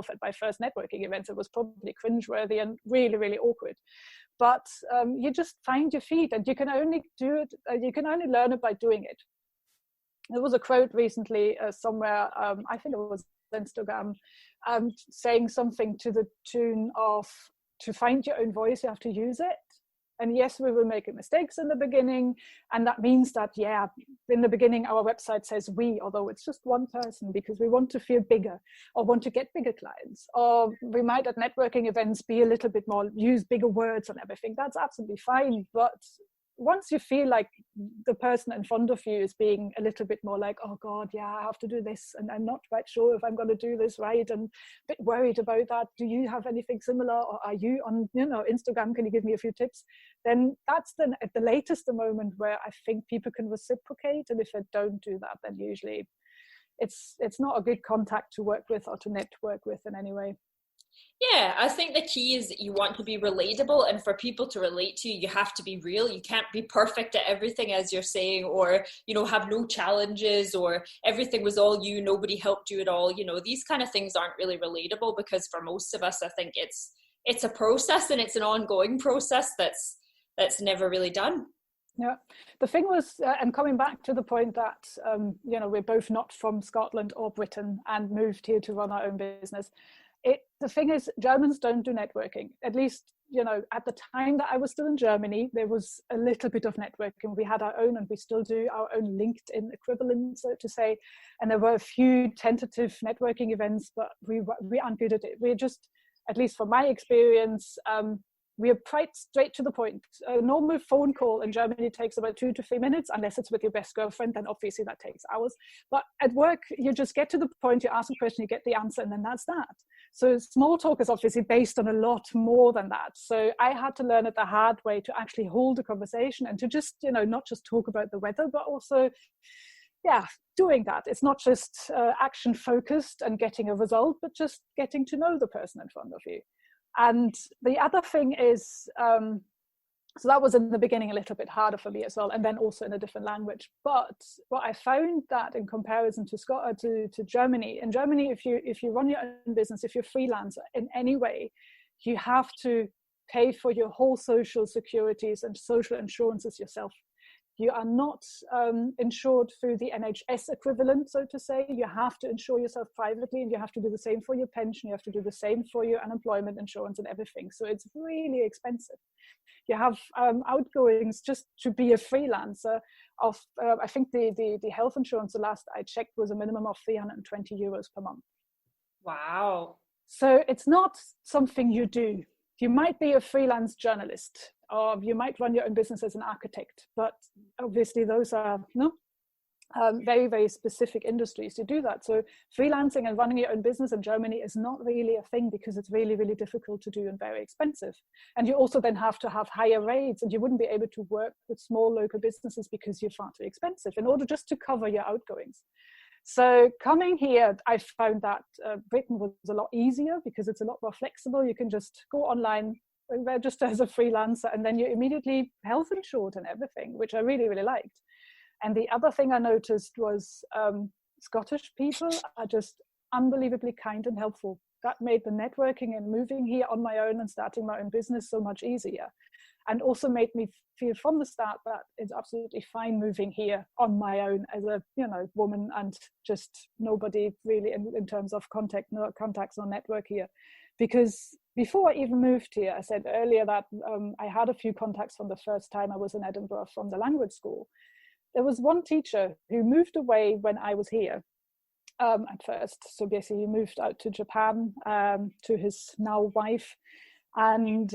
myself at my first networking event. It was probably cringeworthy and really, really awkward. But you just find your feet, and you can only do it, you can only learn it by doing it. There was a quote recently somewhere, I think it was Instagram, saying something to the tune of, to find your own voice, you have to use it. And yes, we will make mistakes in the beginning. And that means that, yeah, in the beginning, our website says we, although it's just one person, because we want to feel bigger or want to get bigger clients. Or we might at networking events be a little bit more, use bigger words and everything. That's absolutely fine. But once you feel like the person in front of you is being a little bit more like, oh God, yeah, I have to do this, and I'm not quite sure if I'm going to do this right, and a bit worried about that. Do you have anything similar, or are you on, Instagram? Can you give me a few tips? Then that's at the latest the moment where I think people can reciprocate. And if they don't do that, then usually it's not a good contact to work with or to network with in any way. Yeah, I think the key is that you want to be relatable, and for people to relate to you, you have to be real. You can't be perfect at everything, as you're saying, or, have no challenges, or everything was all you, nobody helped you at all. These kind of things aren't really relatable, because for most of us, I think it's a process, and it's an ongoing process that's never really done. Yeah, the thing was, and coming back to the point that, we're both not from Scotland or Britain and moved here to run our own business. The thing is, Germans don't do networking. At least, at the time that I was still in Germany, there was a little bit of networking. We had our own, and we still do, our own LinkedIn equivalent, so to say. And there were a few tentative networking events, but we aren't good at it. We're just, at least from my experience, we are quite straight to the point. A normal phone call in Germany takes about 2 to 3 minutes, unless it's with your best girlfriend, then obviously that takes hours. But at work, you just get to the point, you ask a question, you get the answer, and then that's that. So small talk is obviously based on a lot more than that. So I had to learn it the hard way to actually hold a conversation and to just, not just talk about the weather, but also, doing that. It's not just action focused and getting a result, but just getting to know the person in front of you. And the other thing is, so that was in the beginning a little bit harder for me as well, and then also in a different language. But what I found that in comparison to Scotland, to Germany, in Germany, if you run your own business, if you're a freelancer in any way, you have to pay for your whole social securities and social insurances yourself. You are not insured through the NHS equivalent, so to say. You have to insure yourself privately, and you have to do the same for your pension. You have to do the same for your unemployment insurance and everything. So it's really expensive. You have outgoings just to be a freelancer of, I think the health insurance, the last I checked, was a minimum of 320 euros per month. Wow. So it's not something you do. You might be a freelance journalist, or you might run your own business as an architect, but obviously those are very, very specific industries to do that. So freelancing and running your own business in Germany is not really a thing, because it's really, really difficult to do and very expensive. And you also then have to have higher rates, and you wouldn't be able to work with small local businesses because you're far too expensive in order just to cover your outgoings. So coming here, I found that Britain was a lot easier, because it's a lot more flexible. You can just go online, register as a freelancer, and then you're immediately health insured and everything, which I really, really liked. And the other thing I noticed was Scottish people are just unbelievably kind and helpful. That made the networking and moving here on my own and starting my own business so much easier. And also made me feel from the start that it's absolutely fine moving here on my own as a woman, and just nobody really in terms of contacts or network here. Because before I even moved here, I said earlier that I had a few contacts from the first time I was in Edinburgh from the language school. There was one teacher who moved away when I was here at first. So basically he moved out to Japan to his now wife. And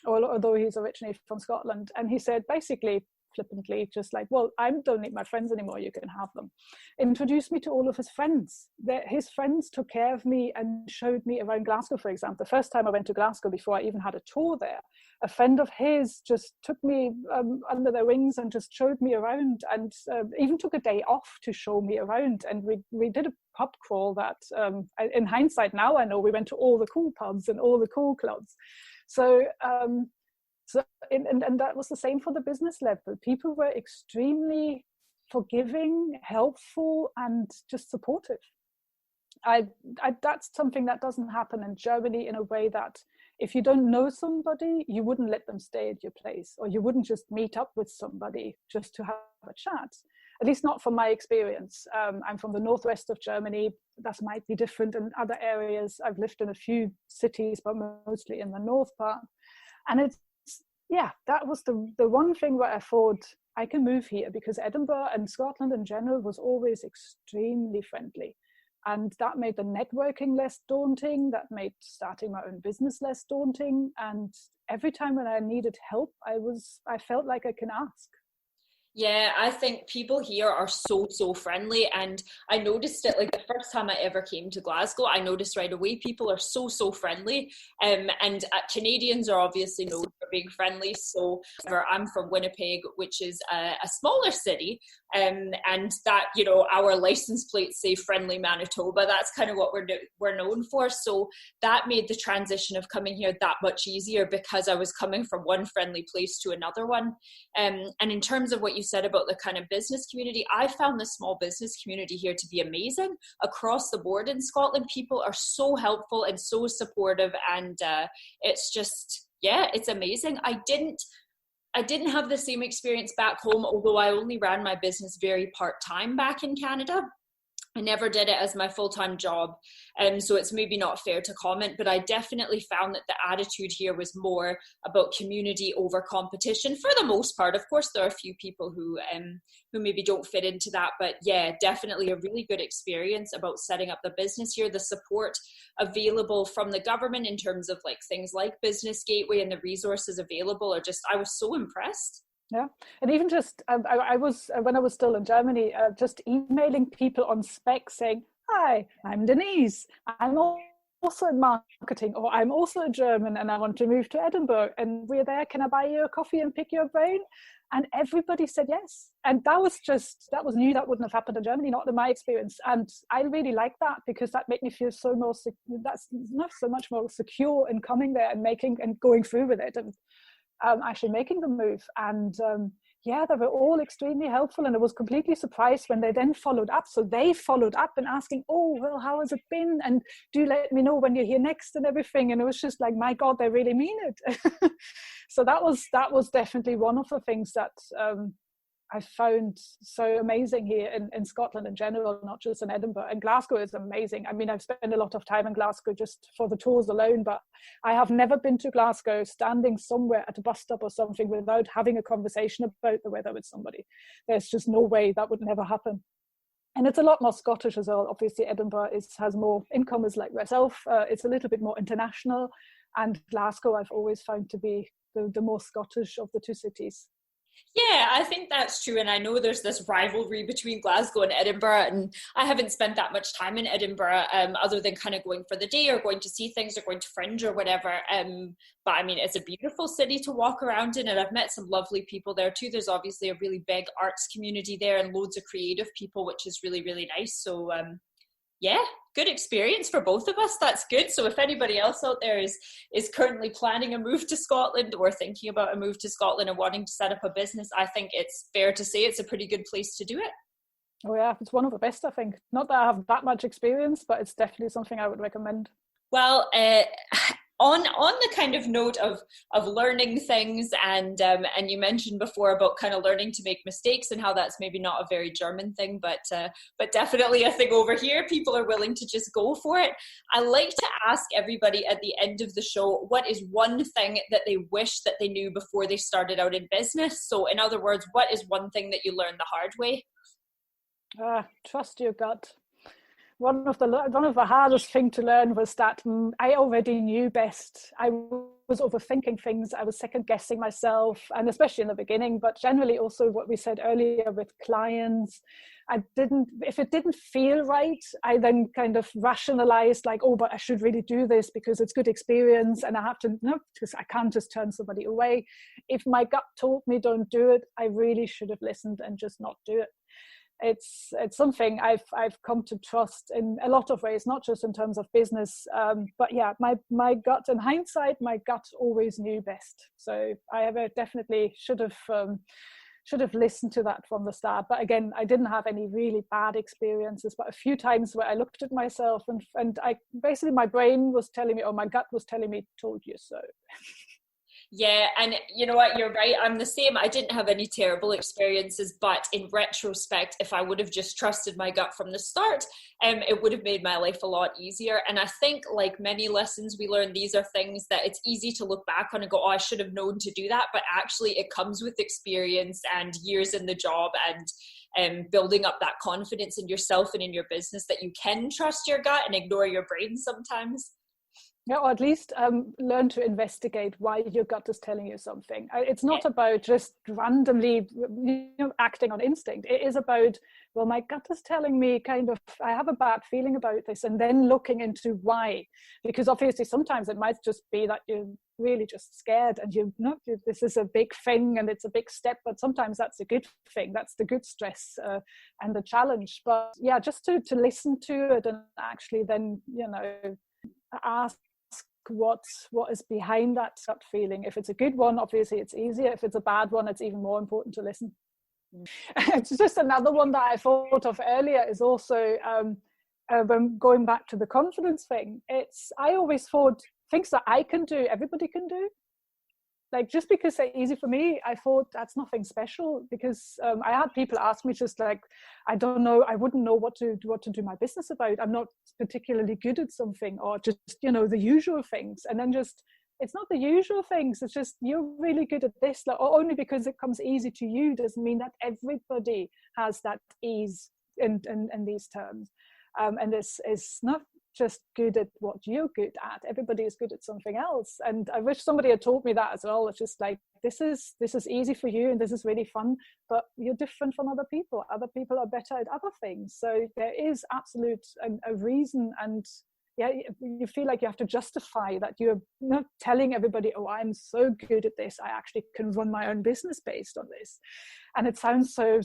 although he's originally from Scotland, and he said basically flippantly, just like, well, I don't need my friends anymore, you can have them. Introduced me to all of his friends. His friends took care of me and showed me around Glasgow, for example. The first time I went to Glasgow, before I even had a tour there, a friend of his just took me under their wings and just showed me around, and even took a day off to show me around. And we did a pub crawl that in hindsight now I know we went to all the cool pubs and all the cool clubs. So and that was the same for the business level. People were extremely forgiving, helpful, and just supportive. that's something that doesn't happen in Germany, in a way that if you don't know somebody, you wouldn't let them stay at your place, or you wouldn't just meet up with somebody just to have a chat. At least not from my experience. I'm from the northwest of Germany. That might be different in other areas. I've lived in a few cities, but mostly in the north part. And that was the one thing where I thought I can move here, because Edinburgh and Scotland in general was always extremely friendly. And that made the networking less daunting. That made starting my own business less daunting. And every time when I needed help, I felt like I can ask. Yeah, I think people here are so friendly, and I noticed it like the first time I ever came to Glasgow. I noticed right away people are so friendly, and Canadians are obviously known for being friendly. So I'm from Winnipeg, which is a smaller city, and that, you know, our license plates say friendly Manitoba. That's kind of what we're known for. So that made the transition of coming here that much easier, because I was coming from one friendly place to another one. And in terms of what you said about the kind of business community, I found the small business community here to be amazing across the board in Scotland. People are so helpful and so supportive, and it's just, yeah, it's amazing. I didn't have the same experience back home, although I only ran my business very part-time back in Canada. I never did it as my full-time job, so it's maybe not fair to comment, but I definitely found that the attitude here was more about community over competition for the most part. Of course, there are a few people who maybe don't fit into that, but yeah, definitely a really good experience about setting up the business here. The support available from the government in terms of like things like Business Gateway and the resources available are just, I was so impressed. Yeah, and even just I was, when I was still in Germany, just emailing people on spec saying, "Hi, I'm Denise. I'm also in marketing, or I'm also a German, and I want to move to Edinburgh, and we're there. Can I buy you a coffee and pick your brain?" And everybody said yes. And that was new. That wouldn't have happened in Germany, not in my experience. And I really like that, because that made me feel that's not so much more secure in coming there and going through with it, and actually making the move. And they were all extremely helpful, and I was completely surprised when they then followed up. So they followed up and asking, "Oh, well, how has it been? And do let me know when you're here next," and everything. And it was just like, my God, they really mean it. So that was definitely one of the things that I found so amazing here in Scotland in general, not just in Edinburgh. And Glasgow is amazing. I mean, I've spent a lot of time in Glasgow just for the tours alone, but I have never been to Glasgow standing somewhere at a bus stop or something without having a conversation about the weather with somebody. There's just no way that would never happen. And it's a lot more Scottish as well. Obviously, Edinburgh has more incomers like myself. It's a little bit more international. And Glasgow, I've always found to be the more Scottish of the two cities. Yeah, I think that's true. And I know there's this rivalry between Glasgow and Edinburgh, and I haven't spent that much time in Edinburgh other than kind of going for the day or going to see things or going to Fringe or whatever. But I mean, it's a beautiful city to walk around in, and I've met some lovely people there too. There's obviously a really big arts community there and loads of creative people, which is really, really nice. So yeah, good experience for both of us. That's good. So if anybody else out there is currently planning a move to Scotland or thinking about a move to Scotland and wanting to set up a business, I think it's fair to say it's a pretty good place to do it. Oh yeah, it's one of the best, I think. Not that I have that much experience, but it's definitely something I would recommend. Well, on the kind of note of learning things, and you mentioned before about kind of learning to make mistakes and how that's maybe not a very German thing, but definitely a thing over here. People are willing to just go for it. I like to ask everybody at the end of the show, what is one thing that they wish that they knew before they started out in business? So in other words, what is one thing that you learned the hard way? Trust your gut. One of the hardest thing to learn was that I already knew best. I was overthinking things. I was second guessing myself, and especially in the beginning, but generally also what we said earlier with clients. If it didn't feel right, I then kind of rationalized like, oh, but I should really do this because it's good experience, and I have to, no, because I can't just turn somebody away. If my gut told me don't do it, I really should have listened and just not do it. It's something I've come to trust in a lot of ways, not just in terms of business, but yeah, my gut, in hindsight, my gut always knew best. So I definitely should have should have listened to that from the start. But again, I didn't have any really bad experiences, but a few times where I looked at myself and I basically, my brain was telling me, or my gut was telling me, told you so. Yeah, and you know what, you're right. I'm the same. I didn't have any terrible experiences, but in retrospect, if I would have just trusted my gut from the start, it would have made my life a lot easier. And I think, like many lessons we learn, these are things that it's easy to look back on and go, oh, I should have known to do that. But actually, it comes with experience and years in the job and building up that confidence in yourself and in your business that you can trust your gut and ignore your brain sometimes. Yeah, or at least learn to investigate why your gut is telling you something. It's not about just randomly acting on instinct. It is about, well, my gut is telling me kind of, I have a bad feeling about this, and then looking into why. Because obviously sometimes it might just be that you're really just scared and this is a big thing and it's a big step, but sometimes that's a good thing. That's the good stress and the challenge. But yeah, just to listen to it and actually then, ask what is behind that gut feeling. If it's a good one, obviously it's easier. If it's a bad one, it's even more important to listen. It's just another one that I thought of earlier is also when going back to the confidence thing. I always thought things that I can do, everybody can do. Like, just because they're easy for me, I thought that's nothing special, because I had people ask me just like, I don't know, I wouldn't know what to do my business about. I'm not particularly good at something, or just, the usual things. And then it's not the usual things. It's just, you're really good at this. Like, or only because it comes easy to you doesn't mean that everybody has that ease in these terms. And this is not just good at what you're good at. Everybody is good at something else. And I wish somebody had told me that as well. It's just like, this is easy for you and this is really fun, but you're different from other people. Other people are better at other things. So there is absolute a reason. And yeah, you feel like you have to justify that. You're not telling everybody, oh, I'm so good at this, I actually can run my own business based on this. And it sounds so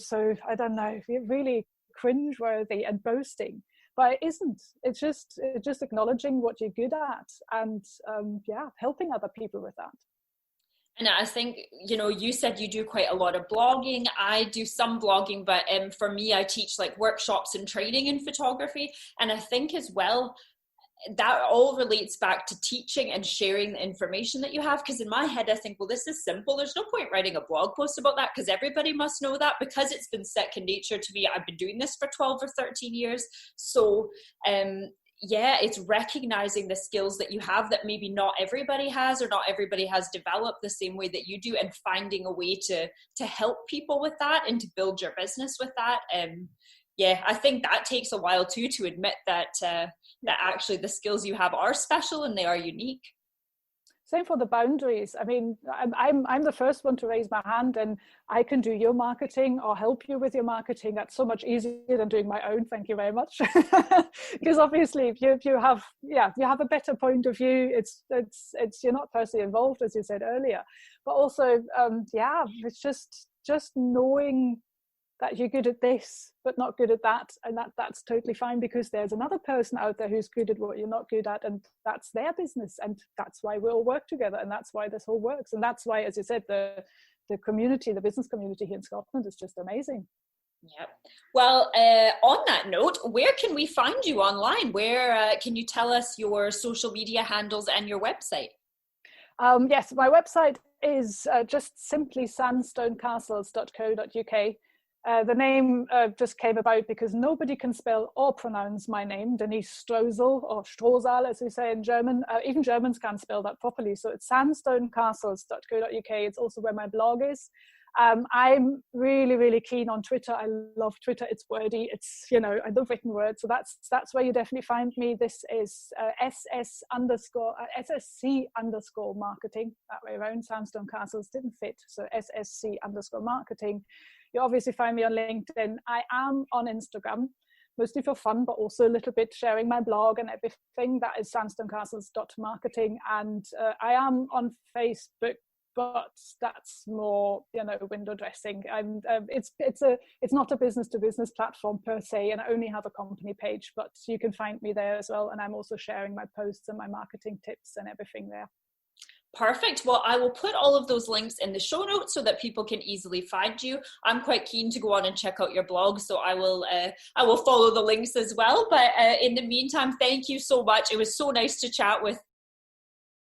I don't know, really cringeworthy and boasting. But it isn't. It's just acknowledging what you're good at and helping other people with that. And I think, you said you do quite a lot of blogging. I do some blogging, but for me, I teach like workshops and training in photography. And I think as well, that all relates back to teaching and sharing the information that you have. Because in my head, I think, well, this is simple. There's no point writing a blog post about that because everybody must know that, because it's been second nature to me. I've been doing this for 12 or 13 years. So, it's recognizing the skills that you have that maybe not everybody has, or not everybody has developed the same way that you do, and finding a way to help people with that and to build your business with that. I think that takes a while too, to admit that actually the skills you have are special and they are unique. Same for the boundaries. I mean, I'm the first one to raise my hand, and I can do your marketing or help you with your marketing. That's so much easier than doing my own. Thank you very much. Because obviously, if you have a better point of view. It's you're not personally involved, as you said earlier, but also it's just knowing that you're good at this but not good at that, and that's totally fine, because there's another person out there who's good at what you're not good at, and that's their business, and that's why we all work together, and that's why this all works. And that's why, as you said, the community, the business community here in Scotland is just amazing. Yeah. Well, on that note, where can we find you online? Where can you tell us your social media handles and your website? Yes, my website is just simply sandstonecastles.co.uk. The name just came about because nobody can spell or pronounce my name, Denise Strohsahl, or Strohsahl as we say in German. Even Germans can't spell that properly. So it's sandstonecastles.co.uk. It's also where my blog is. I'm really, really keen on Twitter. I love Twitter. It's wordy. It's, I love written words. So that's where you definitely find me. This is SSC_marketing, that way around. Sandstone Castles didn't fit. So SSC_marketing. You obviously find me on LinkedIn. I am on Instagram, mostly for fun, but also a little bit sharing my blog and everything. That is sandstonecastles.marketing. And I am on Facebook, but that's more, window dressing. And it's not a business-to-business platform per se, and I only have a company page, but you can find me there as well. And I'm also sharing my posts and my marketing tips and everything there. Perfect. Well, I will put all of those links in the show notes so that people can easily find you. I'm quite keen to go on and check out your blog, so I will follow the links as well. But in the meantime, thank you so much. It was so nice to chat with